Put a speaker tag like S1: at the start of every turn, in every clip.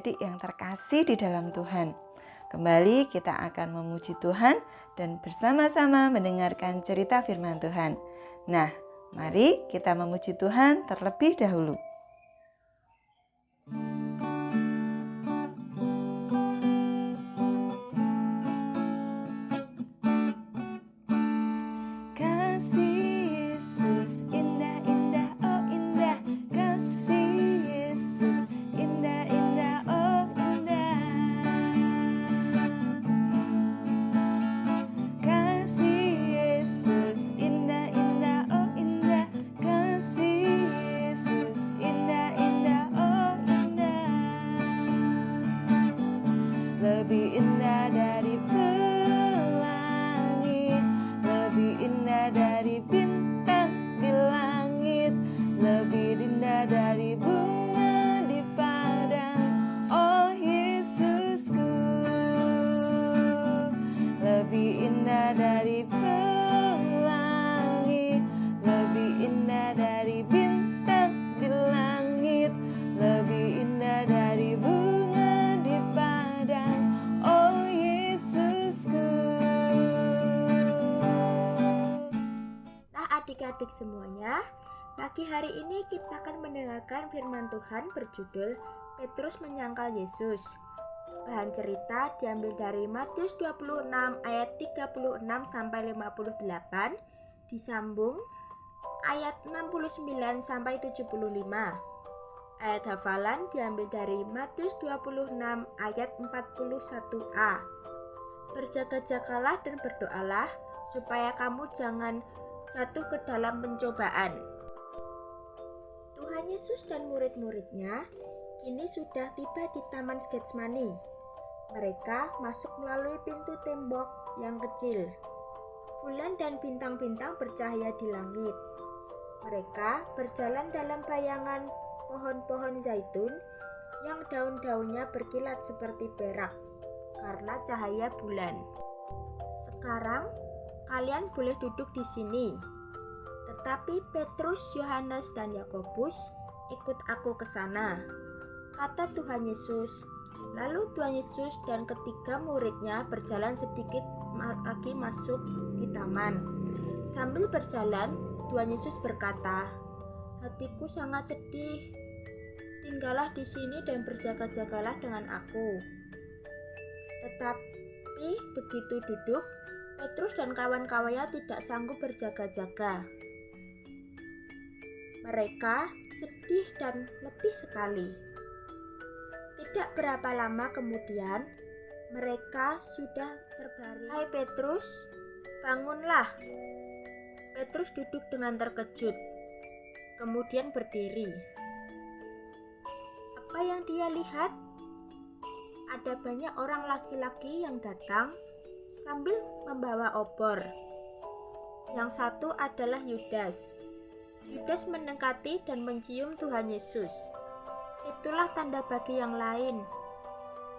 S1: adik-adik yang terkasih di dalam Tuhan. Kembali kita akan memuji Tuhan dan bersama-sama mendengarkan cerita firman Tuhan. Nah, mari kita memuji Tuhan terlebih dahulu.
S2: Lebih indah dari pelangi, lebih indah dari bintang di langit, lebih indah dari bunga di padang, oh Yesusku. Lebih indah dari pelangi, lebih indah dari bintang di langit, lebih indah dari bunga di padang, oh Yesusku.
S3: Nah, adik-adik semuanya, pagi hari ini kita akan mendengarkan firman Tuhan berjudul Petrus menyangkal Yesus. Bahan cerita diambil dari Matius 26 ayat 36 sampai 58, disambung ayat 69 sampai 75. Ayat hafalan diambil dari Matius 26 ayat 41a. Berjaga-jagalah dan berdoalah supaya kamu jangan jatuh ke dalam pencobaan. Tuhan Yesus dan murid-muridnya kini sudah tiba di Taman Getsemani. Mereka masuk melalui pintu tembok yang kecil. Bulan dan bintang-bintang bercahaya di langit. Mereka berjalan dalam bayangan pohon-pohon zaitun yang daun-daunnya berkilat seperti perak karena cahaya bulan. Sekarang kalian boleh duduk di sini. Tetapi Petrus, Yohanes, dan Yakobus, ikut aku ke sana, kata Tuhan Yesus. Lalu Tuhan Yesus dan ketiga muridnya berjalan sedikit lagi masuk di taman. Sambil berjalan, Tuhan Yesus berkata, "Hatiku sangat sedih. Tinggallah di sini dan berjaga-jagalah dengan aku." Tetapi begitu duduk, Petrus dan kawan-kawannya tidak sanggup berjaga-jaga. Mereka sedih dan letih sekali. Tidak berapa lama kemudian, mereka sudah terbaring. "Hai Petrus, bangunlah." Petrus duduk dengan terkejut, kemudian berdiri. Apa yang dia lihat? Ada banyak orang laki-laki yang datang sambil membawa obor. Yang satu adalah Yudas. Yudas mendekati dan mencium Tuhan Yesus. Itulah tanda bagi yang lain.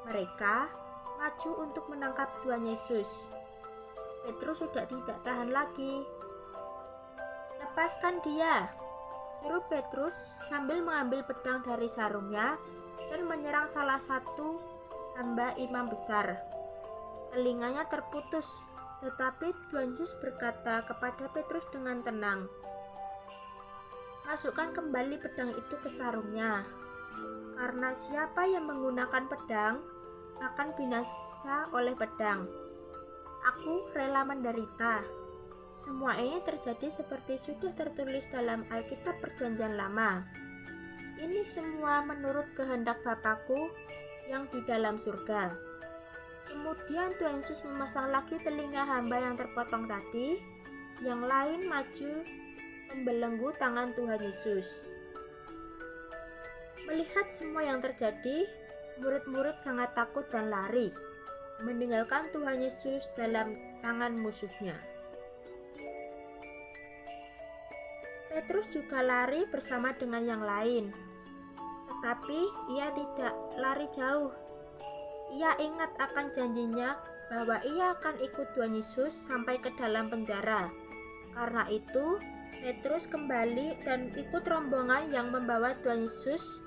S3: Mereka maju untuk menangkap Tuhan Yesus. Petrus sudah tidak tahan lagi. "Lepaskan dia," seru Petrus sambil mengambil pedang dari sarungnya dan menyerang salah satu hamba imam besar. Telinganya terputus, tetapi Tuhan Yesus berkata kepada Petrus dengan tenang, "Masukkan kembali pedang itu ke sarungnya. Karena siapa yang menggunakan pedang akan binasa oleh pedang. Aku rela menderita." Semua ini terjadi seperti sudah tertulis dalam Alkitab Perjanjian Lama. Ini semua menurut kehendak Bapakku yang di dalam surga. Kemudian Tuhan Yesus memasang lagi telinga hamba yang terpotong tadi. Yang lain maju membelenggu tangan Tuhan Yesus. Melihat semua yang terjadi, murid-murid sangat takut dan lari, meninggalkan Tuhan Yesus dalam tangan musuhnya. Petrus juga lari bersama dengan yang lain, tetapi ia tidak lari jauh. Ia ingat akan janjinya bahwa ia akan ikut Tuhan Yesus sampai ke dalam penjara. Karena itu, Petrus kembali dan ikut rombongan yang membawa Tuhan Yesus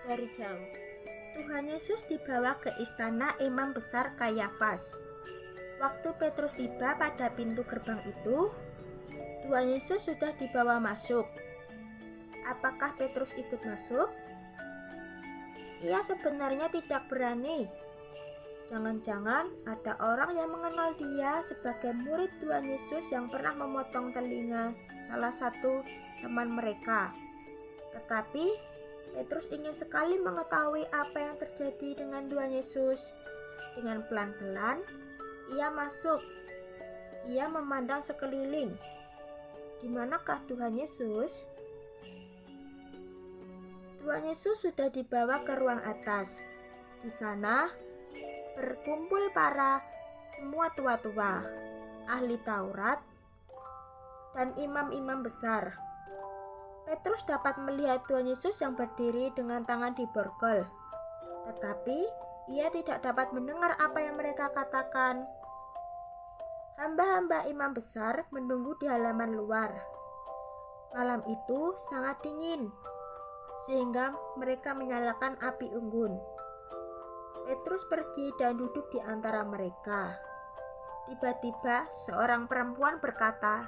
S3: dari jauh. Tuhan Yesus dibawa ke istana imam besar Kayafas. Waktu Petrus tiba pada pintu gerbang itu, Tuhan Yesus sudah dibawa masuk. Apakah Petrus ikut masuk? Ia sebenarnya tidak berani. Jangan-jangan ada orang yang mengenal dia sebagai murid Tuhan Yesus yang pernah memotong telinga salah satu teman mereka. Tetapi Petrus ingin sekali mengetahui apa yang terjadi dengan Tuhan Yesus. Dengan pelan-pelan, ia masuk. Ia memandang sekeliling. Di manakah Tuhan Yesus? Tuhan Yesus sudah dibawa ke ruang atas. Di sana berkumpul para semua tua-tua, ahli Taurat, dan imam-imam besar. Petrus dapat melihat Tuhan Yesus yang berdiri dengan tangan di borgol, tetapi ia tidak dapat mendengar apa yang mereka katakan. Hamba-hamba imam besar menunggu di halaman luar. Malam itu sangat dingin, sehingga mereka menyalakan api unggun. Petrus pergi dan duduk di antara mereka. Tiba-tiba seorang perempuan berkata,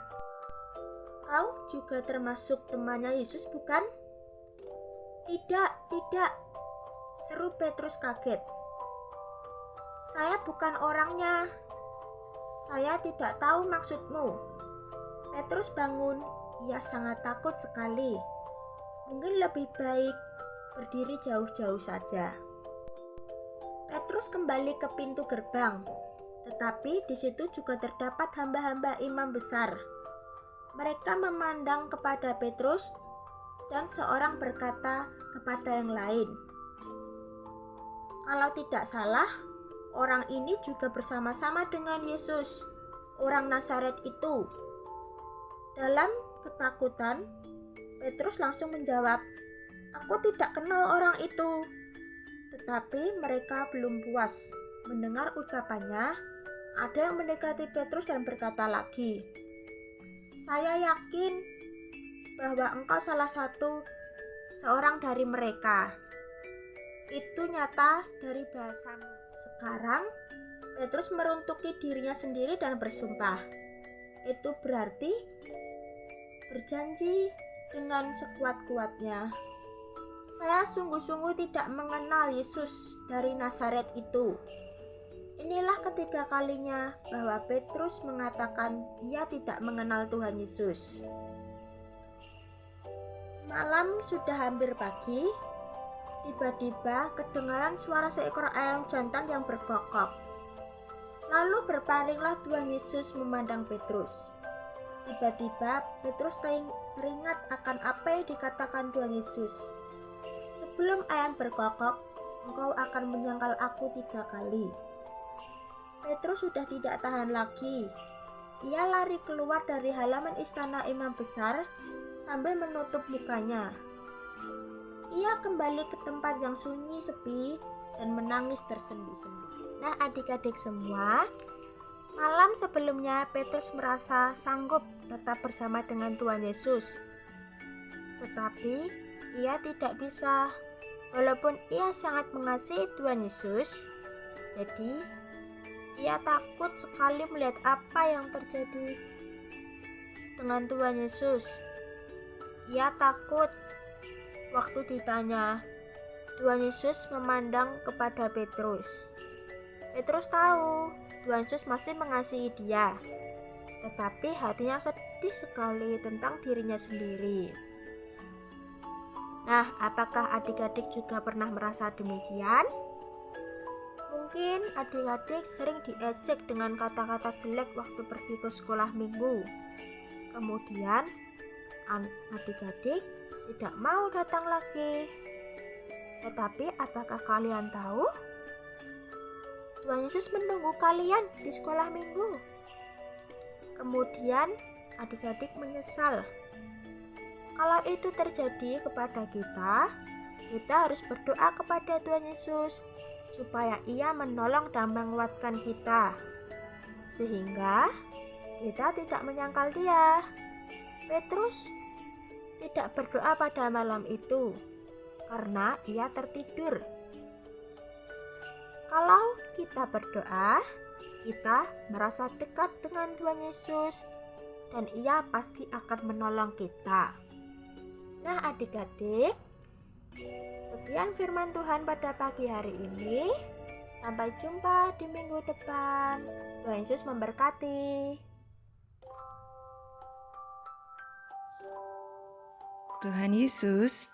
S3: "Kau juga termasuk temannya Yesus, bukan?" Tidak, seru Petrus kaget. "Saya bukan orangnya. Saya tidak tahu maksudmu." Petrus bangun, ia sangat takut sekali. Mungkin lebih baik berdiri jauh-jauh saja. Petrus kembali ke pintu gerbang, tetapi di situ juga terdapat hamba-hamba imam besar. Mereka memandang kepada Petrus dan seorang berkata kepada yang lain, "Kalau tidak salah, orang ini juga bersama-sama dengan Yesus, orang Nazaret itu." Dalam ketakutan, Petrus langsung menjawab, "Aku tidak kenal orang itu." Tetapi mereka belum puas mendengar ucapannya. Ada yang mendekati Petrus dan berkata lagi, "Saya yakin bahwa engkau salah seorang dari mereka. Itu nyata dari bahasamu." Sekarang Petrus meruntuki dirinya sendiri dan bersumpah. Itu berarti berjanji dengan sekuat-kuatnya, "Saya sungguh-sungguh tidak mengenal Yesus dari Nazaret itu." Inilah ketiga kalinya bahwa Petrus mengatakan ia tidak mengenal Tuhan Yesus. Malam sudah hampir pagi. Tiba-tiba kedengaran suara seekor ayam jantan yang berkokok. Lalu berpalinglah Tuhan Yesus memandang Petrus. Tiba-tiba Petrus teringat akan apa yang dikatakan Tuhan Yesus. "Sebelum ayam berkokok, engkau akan menyangkal aku 3 kali." Petrus sudah tidak tahan lagi. Ia lari keluar dari halaman istana imam besar sambil menutup mukanya. Ia kembali ke tempat yang sunyi, sepi, dan menangis tersendu-sendu. Nah, adik-adik semua, malam sebelumnya Petrus merasa sanggup tetap bersama dengan Tuhan Yesus. Tetapi ia tidak bisa. Walaupun ia sangat mengasihi Tuhan Yesus, jadi ia takut sekali melihat apa yang terjadi dengan Tuhan Yesus. Ia takut waktu ditanya. Tuhan Yesus memandang kepada Petrus. Petrus tahu Tuhan Yesus masih mengasihi dia, tetapi hatinya sedih sekali tentang dirinya sendiri. Nah, apakah adik-adik juga pernah merasa demikian? Mungkin adik-adik sering diejek dengan kata-kata jelek waktu pergi ke sekolah minggu. Kemudian, adik-adik tidak mau datang lagi. Tetapi apakah kalian tahu? Tuhan Yesus menunggu kalian di sekolah minggu. Kemudian adik-adik menyesal. Kalau itu terjadi kepada kita harus berdoa kepada Tuhan Yesus supaya Ia menolong dan menguatkan kita, sehingga kita tidak menyangkal Dia. Petrus tidak berdoa pada malam itu karena ia tertidur. Kalau kita berdoa, kita merasa dekat dengan Tuhan Yesus dan Ia pasti akan menolong kita. Nah adik-adik, sekian firman Tuhan pada pagi hari ini. Sampai jumpa di minggu depan. Tuhan Yesus memberkati.
S1: Tuhan Yesus,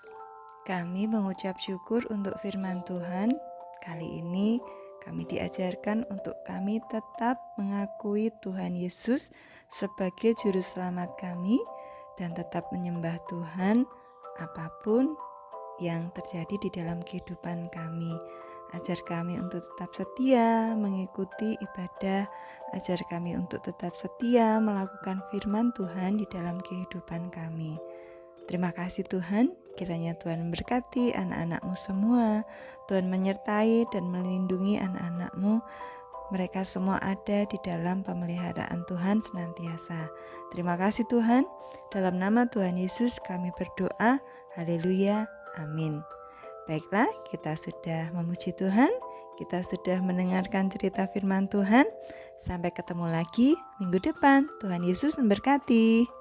S1: kami mengucap syukur untuk firman Tuhan. Kali ini kami diajarkan untuk kami tetap mengakui Tuhan Yesus sebagai juru selamat kami dan tetap menyembah Tuhan apapun yang terjadi di dalam kehidupan kami. Ajar kami untuk tetap setia mengikuti ibadah, ajar kami untuk tetap setia melakukan firman Tuhan di dalam kehidupan kami. Terima kasih Tuhan, kiranya Tuhan memberkati anak-anak-Mu semua. Tuhan menyertai dan melindungi anak-anak-Mu. Mereka semua ada di dalam pemeliharaan Tuhan senantiasa. Terima kasih Tuhan, dalam nama Tuhan Yesus kami berdoa. Haleluya, amin. Baiklah, kita sudah memuji Tuhan, kita sudah mendengarkan cerita firman Tuhan. Sampai ketemu lagi minggu depan. Tuhan Yesus memberkati.